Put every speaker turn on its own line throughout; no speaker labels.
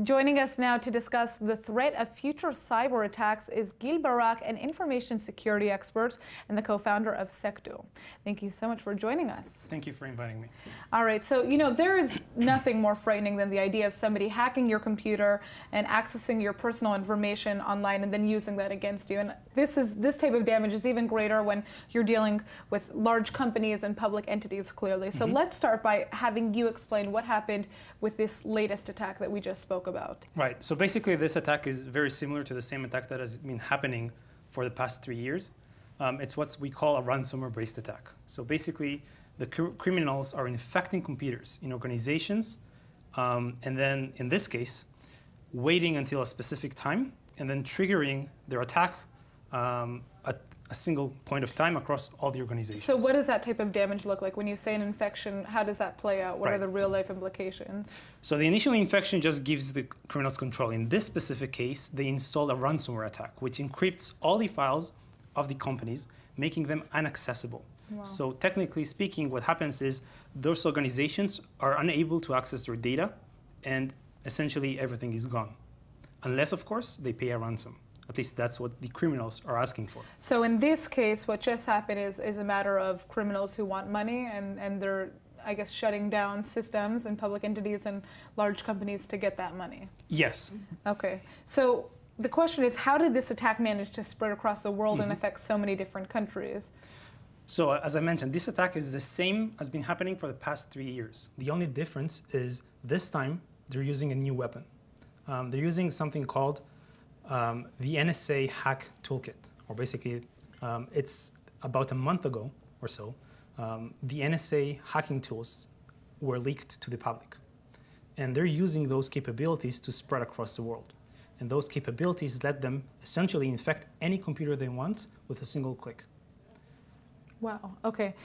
Joining us now to discuss the threat of future cyber attacks is Barak, an information security expert and the co-founder of Secdo. Thank you so much for joining us.
Thank you for inviting me.
All right, so there is nothing more frightening than the idea of somebody hacking your computer and accessing your personal information online and then using that against you. And this type of damage is even greater when you're dealing with large companies and public entities, clearly. So let's start by having you explain what happened with this latest attack that we just spoke about.
Right. So basically, this attack is very similar to the same attack that has been happening for the past 3 years. It's what we call a ransomware-based attack. So basically, the criminals are infecting computers in organizations, and then, in this case, waiting until a specific time, and then triggering their attack at a single point of time across all the organizations.
So what does that type of damage look like? When you say an infection, how does that play out? What are the real-life implications?
So the initial infection just gives the criminals control. In this specific case, they install a ransomware attack, which encrypts all the files of the companies, making them inaccessible.
Wow.
So technically speaking, what happens is those organizations are unable to access their data, and essentially everything is gone. Unless, of course, they pay a ransom. At least that's what the criminals are asking for.
So in this case, what just happened is a matter of criminals who want money, and they're, I guess, shutting down systems and public entities and large companies to get that money.
Yes.
Okay. So the question is, how did this attack manage to spread across the world and affect so many different countries?
So as I mentioned, this attack is the same as been happening for the past 3 years. The only difference is this time they're using a new weapon. They're using something called the NSA hack toolkit, or basically it's about a month ago or so, the NSA hacking tools were leaked to the public. And they're using those capabilities to spread across the world. And those capabilities let them essentially infect any computer they want with a single click.
Wow. Okay.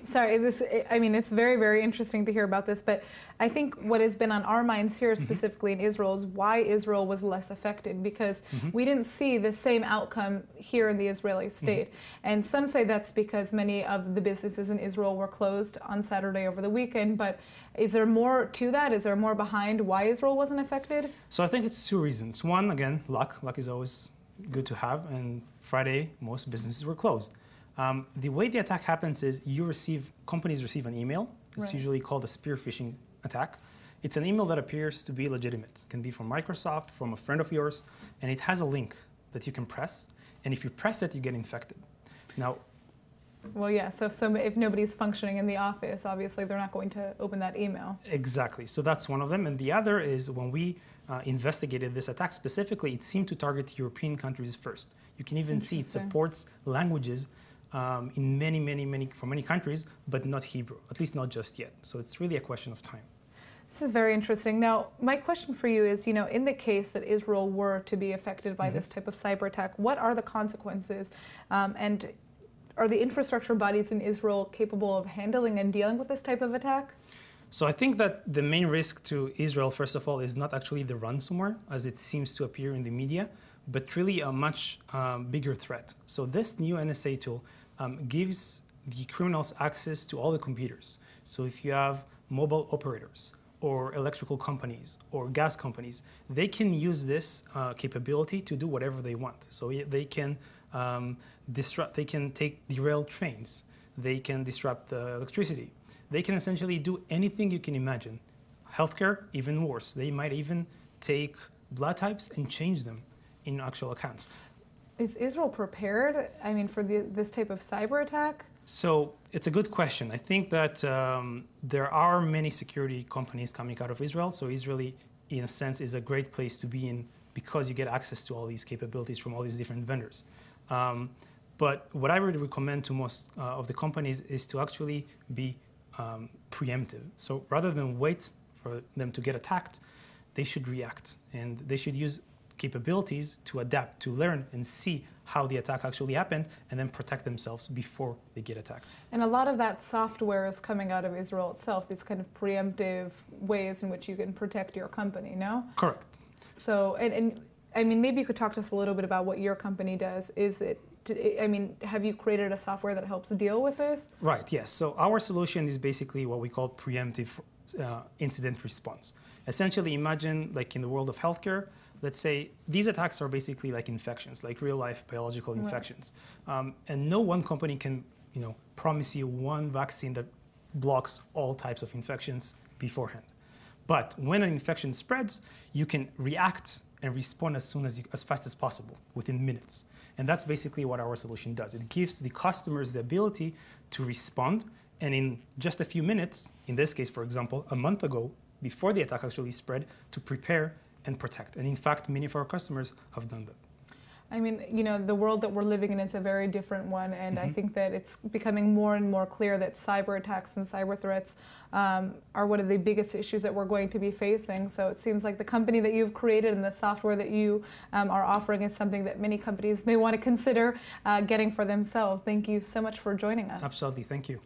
Sorry. It's very, very interesting to hear about this. But I think what has been on our minds here, specifically in Israel, is why Israel was less affected, because we didn't see the same outcome here in the Israeli state. And some say that's because many of the businesses in Israel were closed on Saturday over the weekend. But is there more to that? Is there more behind why Israel wasn't affected?
So I think it's two reasons. One, again, luck. Luck is always good to have. And Friday, most businesses were closed. The way the attack happens is companies receive an email. It's usually called a spear phishing attack. It's an email that appears to be legitimate. It can be from Microsoft, from a friend of yours, and it has a link that you can press. And if you press it, you get infected. Now,
well, yeah, so if nobody's functioning in the office, obviously they're not going to open that email.
Exactly. So that's one of them. And the other is when we investigated this attack specifically, it seemed to target European countries first. You can even see it supports languages in many countries, but not Hebrew, at least not just yet. So it's really a question of time.
This is very interesting. Now, my question for you is, in the case that Israel were to be affected by this type of cyber attack, what are the consequences? And are the infrastructure bodies in Israel capable of handling and dealing with this type of attack?
So I think that the main risk to Israel, first of all, is not actually the ransomware, as it seems to appear in the media, but really a much bigger threat. So this new NSA tool gives the criminals access to all the computers. So if you have mobile operators or electrical companies or gas companies, they can use this capability to do whatever they want. So they can derail trains. They can disrupt the electricity. They can essentially do anything you can imagine. Healthcare, even worse. They might even take blood types and change them in actual accounts.
Is Israel prepared, for this type of cyber attack?
So it's a good question. I think that there are many security companies coming out of Israel. So Israel, in a sense, is a great place to be in because you get access to all these capabilities from all these different vendors. But what I would recommend to most of the companies is to actually be preemptive. So rather than wait for them to get attacked, they should react. And they should use capabilities to adapt, to learn and see how the attack actually happened, and then protect themselves before they get attacked.
And a lot of that software is coming out of Israel itself, these kind of preemptive ways in which you can protect your company, no?
Correct.
So, maybe you could talk to us a little bit about what your company does. Have you created a software that helps deal with this?
Right, yes. So our solution is basically what we call preemptive incident response. Essentially, imagine like in the world of healthcare, let's say these attacks are basically like infections, like real-life biological infections. And no one company can, promise you one vaccine that blocks all types of infections beforehand. But when an infection spreads, you can react and respond as fast as possible, within minutes. And that's basically what our solution does. It gives the customers the ability to respond, and in just a few minutes, in this case, for example, a month ago, before the attack actually spread, to prepare and protect. And in fact, many of our customers have done that.
I mean, the world that we're living in is a very different one, and I think that it's becoming more and more clear that cyber attacks and cyber threats are one of the biggest issues that we're going to be facing. So it seems like the company that you've created and the software that you are offering is something that many companies may want to consider getting for themselves. Thank you so much for joining us.
Absolutely. Thank you.